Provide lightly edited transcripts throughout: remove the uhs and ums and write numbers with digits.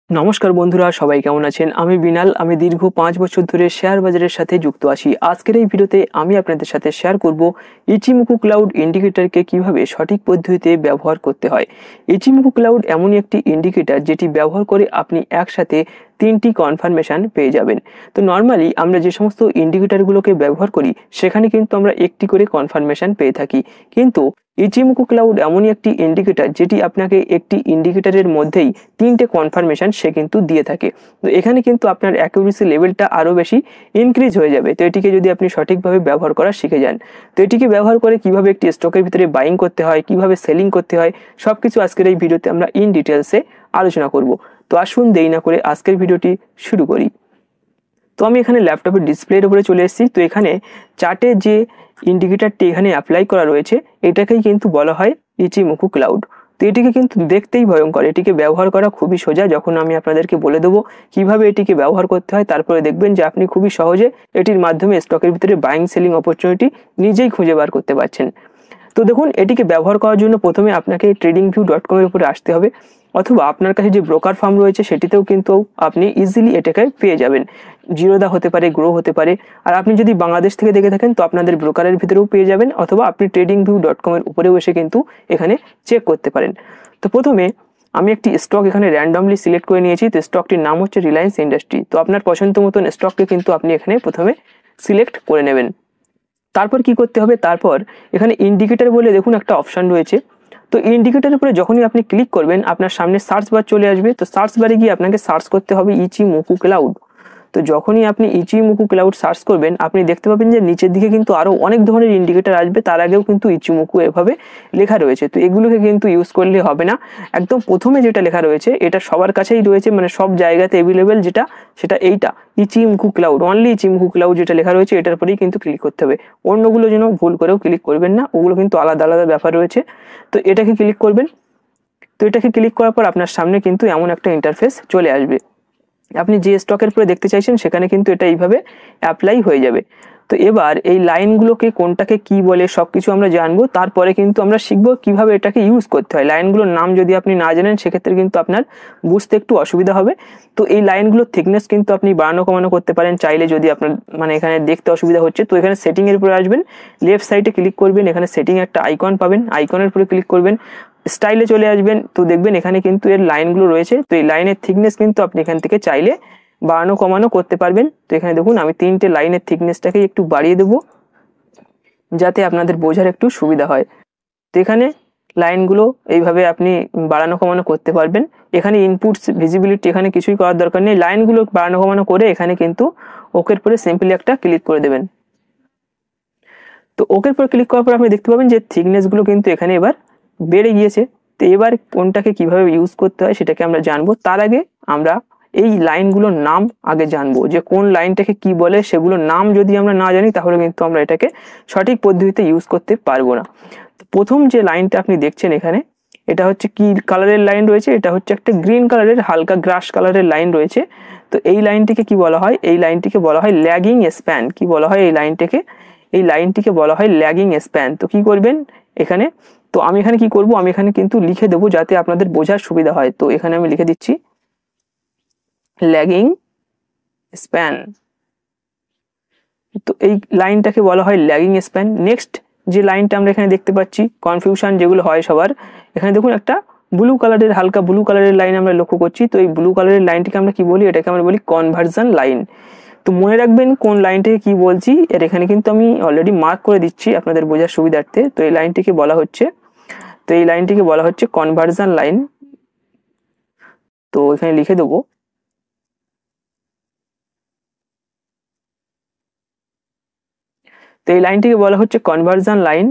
নমস্কার বন্ধুরা, সবাই কেমন আছেন? আমি বিনাল। আমি দীর্ঘ 5 বছর ধরে শেয়ার বাজারের সাথে যুক্ত আছি। আজকের এই ভিডিওতে আমি আপনাদের সাথে শেয়ার করব ইচিমোকু ক্লাউড ইন্ডিকেটরকে কিভাবে সঠিক পদ্ধতিতে ব্যবহার করতে হয়। ইচিমোকু ক্লাউড এমনই একটি ইন্ডিকেটর যেটি ব্যবহার করে আপনি একসাথে 3টি কনফার্মেশন পেয়ে যাবেন। তো নর্মালি আমরা যে সমস্ত ইন্ডিকেটরগুলোকে ব্যবহার করি সেখানে কিন্তু আমরা একটি করে কনফার্মেশন পেয়ে থাকি, কিন্তু ইচিমোকু ক্লাউড এমনই একটি ইন্ডিকেটর যেটি আপনাকে একটি ইন্ডিকেটরের মধ্যেই 3টে কনফার্মেশন সে কিন্তু দিয়ে থাকে। তো এখানে কিন্তু আপনার অ্যাকুরেসি লেভেলটা আরও বেশি ইনক্রিজ হয়ে যাবে। তো এটিকে যদি আপনি সঠিকভাবে ব্যবহার করা শিখে যান, তো এটিকে ব্যবহার করে কিভাবে একটি স্টকের ভিতরে বাইং করতে হয়, কিভাবে সেলিং করতে হয়, সব কিছু আজকের এই ভিডিওতে আমরা ইন ডিটেলসে আলোচনা করব। তো আসুন দেরি না করে আজকের ভিডিওটি শুরু করি। তো আমি এখানে ল্যাপটপের ডিসপ্লের উপরে চলে এসেছি। তো এখানে চার্টে যে ইন্ডিকেটরটি এখানে অ্যাপ্লাই করা রয়েছে এটাকেই কিন্তু বলা হয় ইচিমোকু ক্লাউড। তো এটিকে কিন্তু দেখতেই ভয়ঙ্কর, এটিকে ব্যবহার করা খুবই সোজা। যখন আমি আপনাদেরকে বলে দেবো কিভাবে এটিকে ব্যবহার করতে হয়, তারপরে দেখবেন যে আপনি খুবই সহজে এটির মাধ্যমে স্টকের ভিতরে বাইং সেলিং অপরচুনিটি নিজেই খুঁজে বার করতে পারছেন। তো দেখুন, এটিকে ব্যবহার করার জন্য প্রথমে আপনাকে tradingview.com এর উপরে আসতে হবে, অথবা আপনার কাছে যে ব্রোকার ফার্ম রয়েছে সেটিতেও কিন্তু আপনি ইজিলি এটাকে পেয়ে যাবেন। জিরোদা হতে পারে, গ্রো হতে পারে। আর আপনি যদি বাংলাদেশ থেকে দেখে থাকেন তো আপনাদের ব্রোকারের ভিতরেও পেয়ে যাবেন, অথবা আপনি tradingview.com এর উপরেও এসে কিন্তু এখানে চেক করতে পারেন। তো প্রথমে আমি একটি স্টক এখানে র্যান্ডমলি সিলেক্ট করে নিয়েছি। তো স্টকটির নাম হচ্ছে রিলায়েন্স ইন্ডাস্ট্রি। তো আপনার পছন্দ মতন স্টককে কিন্তু আপনি এখানে প্রথমে সিলেক্ট করে নেবেন। তারপর কি করতে হবে, তারপর এখানে ইন্ডিকেটর বলে দেখুন একটা অপশন রয়েছে। তো ইন্ডিকেটরের উপরে যখনই আপনি ক্লিক করবেন আপনার সামনে সার্চ বার চলে আসবে। তো সার্চ বারে গিয়ে আপনাকে সার্চ করতে হবে ইচিমোকু ক্লাউড। তো যখনই আপনি ইচিমোকু ক্লাউড সার্চ করবেন আপনি দেখতে পাবেন যে নিচের দিকে কিন্তু আরও অনেক ধরনের ইন্ডিকেটর আসবে, তার আগেও কিন্তু ইচিমোকু এভাবে লেখা রয়েছে। তো এগুলোকে কিন্তু ইউজ করলে হবে না। একদম প্রথমে যেটা লেখা রয়েছে এটা সবার কাছেই রয়েছে, মানে সব জায়গাতে অ্যাভেলেবেল, যেটা সেটা এইটা Ichimoku cloud, only Ichimoku cloud যেটা লেখা রয়েছে এটার উপরেই কিন্তু ক্লিক করতে হবে। অন্যগুলো যেন ভুল করেও ক্লিক করবেন না, ওগুলো কিন্তু আলাদা আলাদা ব্যাপার রয়েছে। তো এটাকে ক্লিক করবেন। তো এটাকে ক্লিক করার পর আপনার সামনে কিন্তু এমন একটা ইন্টারফেস চলে আসবে। আপনি যে স্টকের উপরে দেখতে চাইছেন সেখানে কিন্তু এটা এইভাবে অ্যাপ্লাই হয়ে যাবে। তো এবার এই লাইনগুলোকে কোনটাকে কি বলে সবকিছু আমরা জানবো, তারপরে কিন্তু আমরা শিখবো কিভাবে এটাকে ইউজ করতে হয়। লাইনগুলোর নাম যদি আপনি না জানেন সেক্ষেত্রে কিন্তু আপনার বুঝতে একটু অসুবিধা হবে। তো এই লাইনগুলোর থিকনেস কিন্তু আপনি বাড়ানো কমানো করতে পারেন চাইলে, যদি আপনার মানে এখানে দেখতে অসুবিধা হচ্ছে। তো এখানে সেটিং এর উপরে আসবেন, লেফট সাইডে ক্লিক করবেন, এখানে সেটিং একটা আইকন পাবেন, আইকনের উপরে ক্লিক করবেন, স্টাইলে চলে আসবেন। তো দেখবেন এখানে কিন্তু এর লাইনগুলো রয়েছে। তো এই লাইনের থিকনেস কিন্তু আপনি এখান থেকে চাইলে বাড়ানো কমানো করতে পারবেন। তো এখানে দেখুন আমি 3টে লাইনের থিকনেসটাকে একটু বাড়িয়ে দেবো যাতে আপনাদের বোঝার একটু সুবিধা হয়। তো এখানে লাইনগুলো এইভাবে আপনি বাড়ানো কমানো করতে পারবেন। এখানে ইনপুটস ভিজিবিলিটি এখানে কিছুই করার দরকার নেই, লাইনগুলো বাড়ানো কমানো করে এখানে কিন্তু ওকের পরে সিম্পলি একটা ক্লিক করে দেবেন। তো ওকের পর ক্লিক করার পর আপনি দেখতে পাবেন যে থিকনেসগুলো কিন্তু এখানে এবার বেড়ে গিয়েছে। তো এবার কোনটাকে কিভাবে ইউজ করতে হয় সেটাকে আমরা জানবো। তার আগে আমরা এই লাইনগুলোর নাম আগে জানবো, যে কোন লাইনটাকে কি বলে। সেগুলোর নাম যদি আমরা না জানি তাহলে কিন্তু আমরা এটাকে সঠিক পদ্ধতিতে ইউজ করতে পারবো না। তো প্রথম যে লাইনটা আপনি দেখছেন এখানে, এটা হচ্ছে কি কালারের লাইন রয়েছে, এটা হচ্ছে একটা গ্রিন কালারের হালকা গ্রাস কালারের লাইন রয়েছে। তো এই লাইনটিকে কি বলা হয়, এই লাইনটিকে বলা হয় ল্যাগিং স্প্যান। কি বলা হয় এই লাইনটিকে, এই লাইনটিকে বলা হয় ল্যাগিং স্প্যান। তো কি করবেন এখানে, তো আমি এখানে কি করব, আমি এখানে কিন্তু লিখে দেবো যাতে আপনাদের বোঝার সুবিধা হয়। তো এখানে আমি লিখে দিচ্ছি ল্যাগিং স্প্যান। তো এই লাইনটাকে বলা হয় ল্যাগিং স্প্যান। নেক্সট যে লাইনটা আমরা এখানে দেখতে পাচ্ছি, কনফিউশন যেগুলো হয় সবার, এখানে দেখুন একটা ব্লু কালারের হালকা ব্লু কালারের লাইন আমরা লক্ষ্য করছি। তো এই ব্লু কালারের লাইনটিকে আমরা কি বলি, এটাকে আমরা বলি কনভার্জন লাইন। তো মনে রাখবেন কোন লাইনটাকে কি বলছি, এর এখানে কিন্তু আমি অলরেডি মার্ক করে দিচ্ছি আপনাদের বোঝার সুবিধার্থে। তো এই লাইনটিকে বলা হচ্ছে, তো এই লাইনটিকে বলা হচ্ছে কনভার্জন লাইন। তো এখানে লিখে দেবো তো এই লাইনটিকে বলা হচ্ছে কনভার্জন লাইন।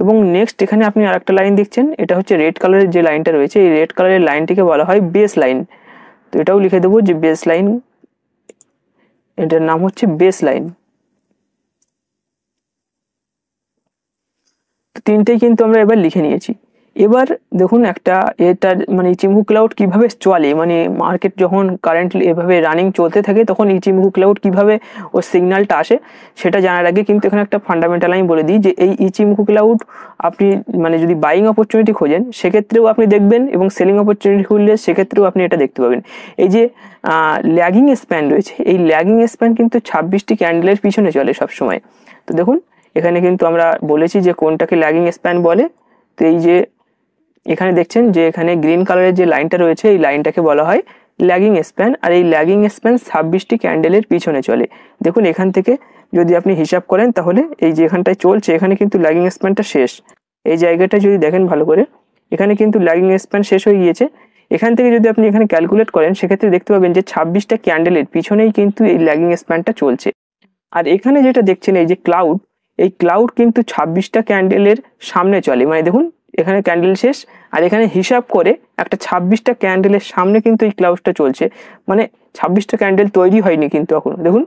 এবং নেক্সট এখানে আপনি আরেকটা লাইন দেখছেন, এটা হচ্ছে রেড কালারের যে লাইনটা রয়েছে, এই রেড কালারের লাইনটিকে বলা হয় বেস লাইন। তো এটাও লিখে দেবো যে বেস লাইন, এটার নাম হচ্ছে বেস লাইন। তো তিনটেই কিন্তু আমরা এবার লিখে নিয়েছি। এবার দেখুন একটা এটার মানে ইচিমুকু ক্লাউড কিভাবে চলে, মানে মার্কেট যখন কারেন্টলি এভাবে রানিং চলতে থাকে তখন ইচিমুকু ক্লাউড কিভাবে ওর সিগন্যালটা আসে সেটা জানার আগে কিন্তু এখানে একটা ফান্ডামেন্টাল আমি বলে দিই যে এই ইচিমুকু ক্লাউড আপনি মানে যদি বাইং অপরচুনিটি খোঁজেন সেক্ষেত্রেও আপনি দেখবেন, এবং সেলিং অপরচুনিটি খুললে সেক্ষেত্রেও আপনি এটা দেখতে পাবেন। এই যে ল্যাগিং স্প্যান রয়েছে, এই ল্যাগিং স্প্যান কিন্তু 26টি ক্যান্ডেলের পিছনে চলে সবসময়। তো দেখুন এখানে কিন্তু আমরা বলেছি যে কোনটাকে ল্যাগিং স্প্যান বলে। তো এই যে এখানে দেখছেন যে এখানে গ্রিন কালারের যে লাইনটা রয়েছে এই লাইনটাকে বলা হয় ল্যাগিং স্প্যান, আর এই ল্যাগিং স্প্যান 26টি ক্যান্ডেলের পিছনে চলে। দেখুন এখান থেকে যদি আপনি হিসাব করেন তাহলে এই যে এখানটায় চলছে এখানে কিন্তু ল্যাগিং স্প্যানটা শেষ। এই জায়গাটা যদি দেখেন ভালো করে এখানে কিন্তু ল্যাগিং স্প্যান শেষ হয়ে গিয়েছে। এখান থেকে যদি আপনি এখানে ক্যালকুলেট করেন সেক্ষেত্রে দেখতে পাবেন যে 26টা ক্যান্ডেলের পিছনেই কিন্তু এই ল্যাগিং স্প্যানটা চলছে। আর এখানে যেটা দেখছেন এই যে ক্লাউড, এই ক্লাউড কিন্তু 26টা ক্যান্ডেলের সামনে চলে, মানে দেখুন এখানে ক্যান্ডেল শেষ আর এখানে হিসাব করে একটা 26টা ক্যান্ডেলের সামনে কিন্তু এই ক্লাউডটা চলছে, মানে 26টা ক্যান্ডেল তৈরি হয়নি কিন্তু এখনো। দেখুন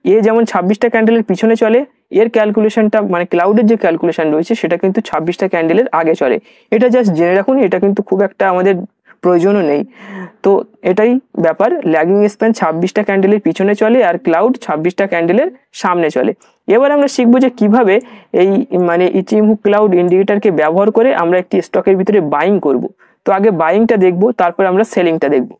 এ যেমন 26টা ক্যান্ডেলের পিছনে চলে, এর ক্যালকুলেশনটা মানে ক্লাউডের যে ক্যালকুলেশন রয়েছে সেটা কিন্তু 26টা ক্যান্ডেলের আগে চলে। এটা জাস্ট জেনে রাখুন, এটা কিন্তু খুব একটা আমাদের প্রয়োজনও নেই। তো এটাই ব্যাপার, ল্যাগিং স্প্যান 26টা ক্যান্ডেলের পিছনে চলে আর ক্লাউড 26টা ক্যান্ডেলের সামনে চলে। এবার আমরা শিখবো যে কিভাবে এই মানে ইচিমুকু ক্লাউড ইন্ডিকেটরকে ব্যবহার করে আমরা একটি স্টকের ভিতরে বাইং করব। তো আগে বাইংটা দেখবো, তারপর আমরা সেলিংটা দেখবো।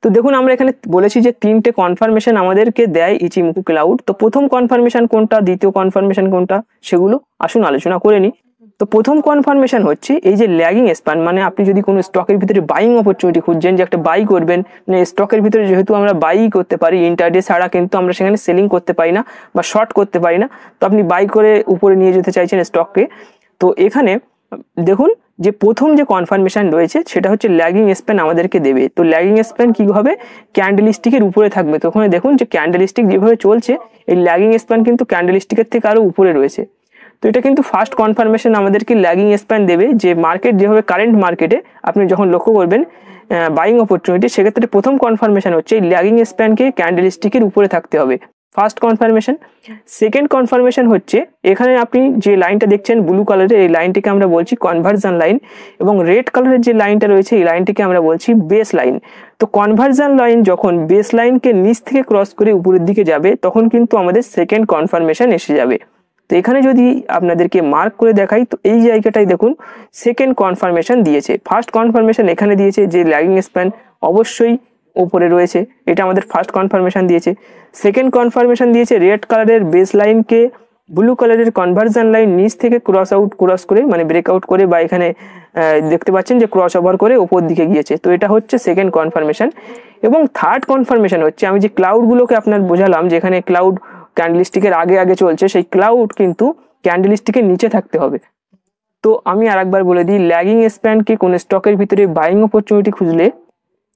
তো দেখুন আমরা এখানে বলেছি যে 3টে কনফার্মেশন আমাদেরকে দেয় ইচিমুকু ক্লাউড। তো প্রথম কনফার্মেশন কোনটা, দ্বিতীয় কনফার্মেশন কোনটা, সেগুলো আসুন আলোচনা করে নিই। তো প্রথম কনফার্মেশন হচ্ছে এই যে ল্যাগিং স্প্যান, মানে আপনি যদি কোনো স্টকের ভিতরে বাইং অপরচুনিটি খুঁজছেন যে একটা বাই করবেন, মানে স্টকের ভিতরে যেহেতু আমরা বাই করতে পারি ইন্টারডে ছাড়া, কিন্তু আমরা সেখানে সেলিং করতে পারি না বা শর্ট করতে পারি না। তো আপনি বাই করে উপরে নিয়ে যেতে চাইছেন স্টককে। তো এখানে দেখুন যে প্রথম যে কনফার্মেশন রয়েছে সেটা হচ্ছে ল্যাগিং স্প্যান আমাদেরকে দেবে। তো ল্যাগিং স্প্যান কি হবে, ক্যান্ডেলস্টিকের উপরে থাকবে। তো ওখানে দেখুন যে ক্যান্ডেলস্টিক যেভাবে চলছে এই ল্যাগিং স্প্যান কিন্তু ক্যান্ডেলস্টিকের থেকে আরো উপরে রয়েছে। তো এটা কিন্তু ফার্স্ট কনফার্মেশন আমাদেরকে ল্যাগিং স্প্যান দেবে, যে মার্কেট যেভাবে কারেন্ট মার্কেটে আপনি যখন লক্ষ্য করবেন বাইং অপরচুনিটি, সেক্ষেত্রে প্রথম কনফার্মেশন হচ্ছে এই ল্যাগিং স্প্যানকে ক্যান্ডেলস্টিকের উপরে থাকতে হবে, ফার্স্ট কনফার্মেশন। সেকেন্ড কনফার্মেশন হচ্ছে এখানে আপনি যে লাইনটা দেখছেন ব্লু কালারের, এই লাইনটিকে আমরা বলছি কনভার্জন লাইন, এবং রেড কালারের যে লাইনটা রয়েছে এই লাইনটিকে আমরা বলছি বেস লাইন। তো কনভার্জন লাইন যখন বেস লাইনকে নিচ থেকে ক্রস করে উপরের দিকে যাবে তখন কিন্তু আমাদের সেকেন্ড কনফার্মেশন এসে যাবে। তো এখানে যদি আপনাদেরকে মার্ক করে দেখাই তো এই জায়গাটাই দেখুন সেকেন্ড কনফার্মেশন দিয়েছে। ফার্স্ট কনফার্মেশন এখানে দিয়েছে যে ল্যাগিং স্প্যান অবশ্যই উপরে রয়েছে, এটা আমাদের ফার্স্ট কনফার্মেশন দিয়েছে। সেকেন্ড কনফার্মেশন দিয়েছে রেড কালারের বেস লাইনকে ব্লু কালারের কনভার্জন লাইন নিচ থেকে ক্রস করে মানে ব্রেকআউট করে, বা এখানে দেখতে পাচ্ছেন যে ক্রস ওভার করে উপর দিকে গিয়েছে। তো এটা হচ্ছে সেকেন্ড কনফার্মেশন। এবং থার্ড কনফার্মেশন হচ্ছে আমি যে ক্লাউডগুলোকে আপনার বোঝালাম যে এখানে ক্লাউড ক্যান্ডেলস্টিকের আগে আগে চলছে, সেই ক্লাউড কিন্তু ক্যান্ডেলস্টিকের নিচে থাকতে হবে। তো আমি আরেকবার বলে দিই, ল্যাগিং স্প্যানকে কোন স্টকের ভিতরে বাইং অপরচুনিটি খুঁজলে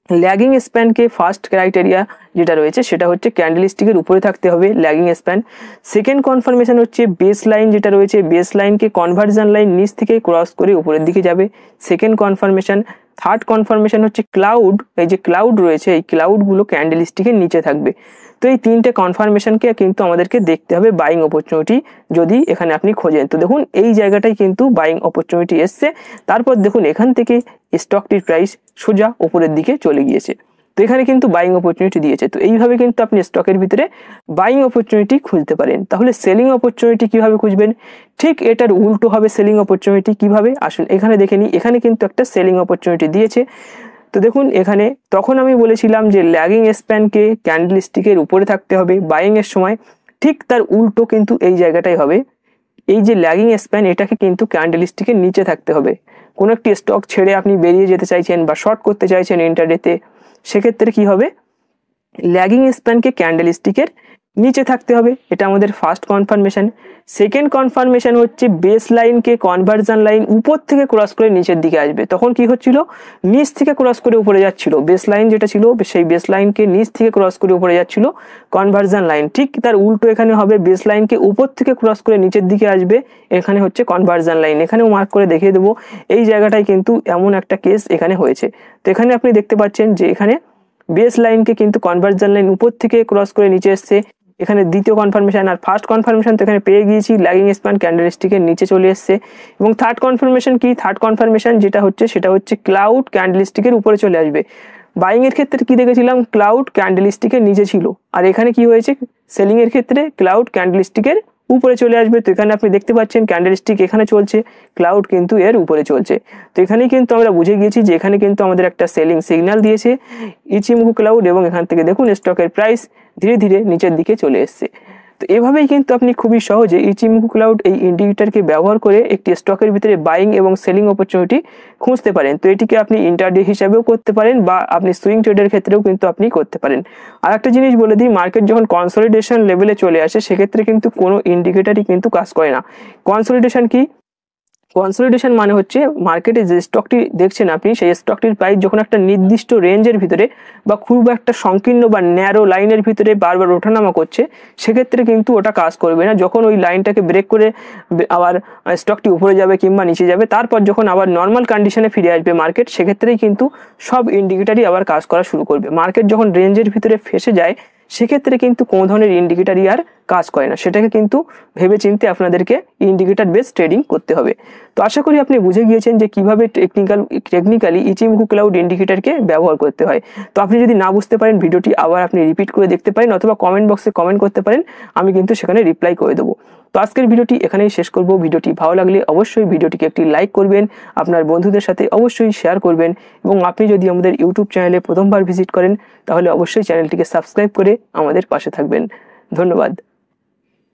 ল্যাগিং স্প্যানকে ফার্স্ট ক্রাইটেরিয়া যেটা রয়েছে সেটা হচ্ছে ক্যান্ডেলস্টিকের উপরে থাকতে হবে ল্যাগিং স্প্যান। সেকেন্ড কনফার্মেশন হচ্ছে বেস লাইন যেটা রয়েছে, বেস লাইনকে কনভার্জন লাইন নিচ থেকে ক্রস করে উপরের দিকে যাবে, সেকেন্ড কনফার্মেশন। থার্ড কনফার্মেশন হচ্ছে ক্লাউড, এই যে ক্লাউড রয়েছে এই ক্লাউডগুলো ক্যান্ডেলস্টিকের নিচে থাকবে। তো এই 3টে কনফার্মেশনকে কিন্তু আমাদেরকে দেখতে হবে বাইং অপরচুনিটি যদি এখানে আপনি খোঁজেন। তো দেখুন এই জায়গাটাই কিন্তু বাইং অপরচুনিটি এসছে। তারপর দেখুন এখান থেকে স্টকটির প্রাইস সোজা উপরের দিকে চলে গিয়েছে। তো এখানে কিন্তু বাইং অপরচুনিটি দিয়েছে। তো এইভাবে কিন্তু আপনি স্টকের ভিতরে বাইং অপরচুনিটি খুঁজতে পারেন। তাহলে সেলিং অপরচুনিটি কিভাবে খুঁজবেন, ঠিক এটার উল্টো হবে সেলিং অপরচুনিটি। কিভাবে আসুন এখানে দেখে নিই, এখানে কিন্তু একটা সেলিং অপরচুনিটি দিয়েছে। তো দেখুন এখানে তখন আমি বলেছিলাম যে ল্যাগিং স্প্যানকে ক্যান্ডেলস্টিকের উপরে থাকতে হবে বাইং এর সময়, ঠিক তার উল্টো কিন্তু এই জায়গাটাই হবে। এই যে ল্যাগিং স্প্যান এটাকে কিন্তু ক্যান্ডেলস্টিকের নিচে থাকতে হবে। কোনো একটি স্টক ছেড়ে আপনি বেরিয়ে যেতে চাইছেন বা শর্ট করতে চাইছেন ইন্টারডেতে, সেক্ষেত্রে কি হবে, ল্যাগিং স্প্যানকে ক্যান্ডেলস্টিকের নিচে থাকতে হবে, এটা আমাদের ফার্স্ট কনফার্মেশন। সেকেন্ড কনফার্মেশন হচ্ছে বেস লাইনকে কনভার্জন লাইন উপর থেকে ক্রস করে নিচের দিকে আসবে। তখন কি হচ্ছিল, নিচ থেকে ক্রস করে উপরে যাচ্ছিল, বেস লাইন যেটা ছিল সেই বেস লাইনকে নিচ থেকে ক্রস করে উপরে যাচ্ছিল কনভার্জন লাইন, ঠিক তার উল্টো এখানে হবে বেস লাইনকে উপর থেকে ক্রস করে নিচের দিকে আসবে, এখানে হচ্ছে কনভার্জন লাইন। এখানেও মার্ক করে দেখিয়ে দেবো, এই জায়গাটায় কিন্তু এমন একটা কেস এখানে হয়েছে। তো এখানে আপনি দেখতে পাচ্ছেন যে এখানে বেস লাইনকে কিন্তু কনভার্জন লাইন উপর থেকে ক্রস করে নিচে এসছে, এখানে দ্বিতীয় কনফার্মেশন, আর ফার্স্ট কনফার্মেশন তো এখানে পেয়ে গিয়েছি, ল্যাগিং স্প্যান ক্যান্ডেলস্টিকের নিচে চলে এসছে। এবং থার্ড কনফার্মেশন কি, থার্ড কনফার্মেশন যেটা হচ্ছে সেটা হচ্ছে ক্লাউড ক্যান্ডেলস্টিকের উপরে চলে আসবে। বাইং এর ক্ষেত্রে কি দেখেছিলাম, ক্লাউড ক্যান্ডেলস্টিকের নিচে ছিল, আর এখানে কি হয়েছে, সেলিং এর ক্ষেত্রে ক্লাউড ক্যান্ডেলস্টিকের উপরে চলে আসবে। তো এখানে আপনি দেখতে পাচ্ছেন ক্যান্ডেলস্টিক এখানে চলছে, ক্লাউড কিন্তু এর উপরে চলছে। তো এখানেই কিন্তু আমরা বুঝে গিয়েছি যে এখানে কিন্তু আমাদের একটা সেলিং সিগন্যাল দিয়েছে ইচিমোকু ক্লাউড, এবং এখান থেকে দেখুন স্টকের প্রাইস ধীরে ধীরে নিচের দিকে চলে এসছে। তো এভাবেই কিন্তু আপনি খুবই সহজে ইচিমোকু ক্লাউড এই ইন্ডিকেটরকে ব্যবহার করে একটি স্টকের ভিতরে বাইং এবং সেলিং অপরচুনিটি খুঁজতে পারেন। তো এটিকে আপনি ইন্টারডে হিসাবেও করতে পারেন, বা আপনি সুইং ট্রেডের ক্ষেত্রেও কিন্তু আপনি করতে পারেন। আর একটা জিনিস বলে দিই, মার্কেট যখন কনসলিডেশন লেভেলে চলে আসে সেক্ষেত্রে কিন্তু কোনো ইন্ডিকেটরই কিন্তু কাজ করে না। কনসলিডেশন কি, কনসলিডেশন মানে হচ্ছে মার্কেটে যে স্টকটি দেখছেন আপনি, সেই স্টকটির প্রাইস যখন একটা নির্দিষ্ট রেঞ্জের ভিতরে বা খুব একটা সংকীর্ণ বা ন্যারো লাইনের ভিতরে বারবার ওঠানামা করছে, সেক্ষেত্রে কিন্তু ওটা কাজ করবে না। যখন ওই লাইনটাকে ব্রেক করে আবার স্টকটি উপরে যাবে কিংবা নিচে যাবে, তারপর যখন আবার নর্মাল কন্ডিশনে ফিরে আসবে মার্কেট, সেক্ষেত্রেই কিন্তু সব ইন্ডিকেটারই আবার কাজ করা শুরু করবে। মার্কেট যখন রেঞ্জের ভিতরে ফেসে যায় সেক্ষেত্রে কিন্তু কোনো ধরনের ইন্ডিকেটারই আর কাজ করে না। সেটাকে কিন্তু ভেবে চিন্তে আপনাদেরকে ইন্ডিকেটার বেস ট্রেডিং করতে হবে। তো আশা করি আপনি বুঝে গিয়েছেন যে কিভাবে টেকনিক্যালি ইচিমোকু ক্লাউড ইন্ডিকেটরকে ব্যবহার করতে হয়। তো আপনি যদি না বুঝতে পারেন ভিডিওটি আবার আপনি রিপিট করে দেখতে পারেন, অথবা কমেন্ট বক্সে কমেন্ট করতে পারেন, আমি কিন্তু সেখানে রিপ্লাই করে দেবো। তো আজকের ভিডিওটি এখানেই শেষ করব। ভিডিওটি ভালো লাগলে অবশ্যই ভিডিওটিকে একটি লাইক করবেন, আপনার বন্ধুদের সাথে অবশ্যই শেয়ার করবেন, এবং আপনি যদি আমাদের ইউটিউব চ্যানেলে প্রথমবার ভিজিট করেন তাহলে অবশ্যই চ্যানেলটিকে সাবস্ক্রাইব করে আমাদের পাশে থাকবেন। ধন্যবাদ।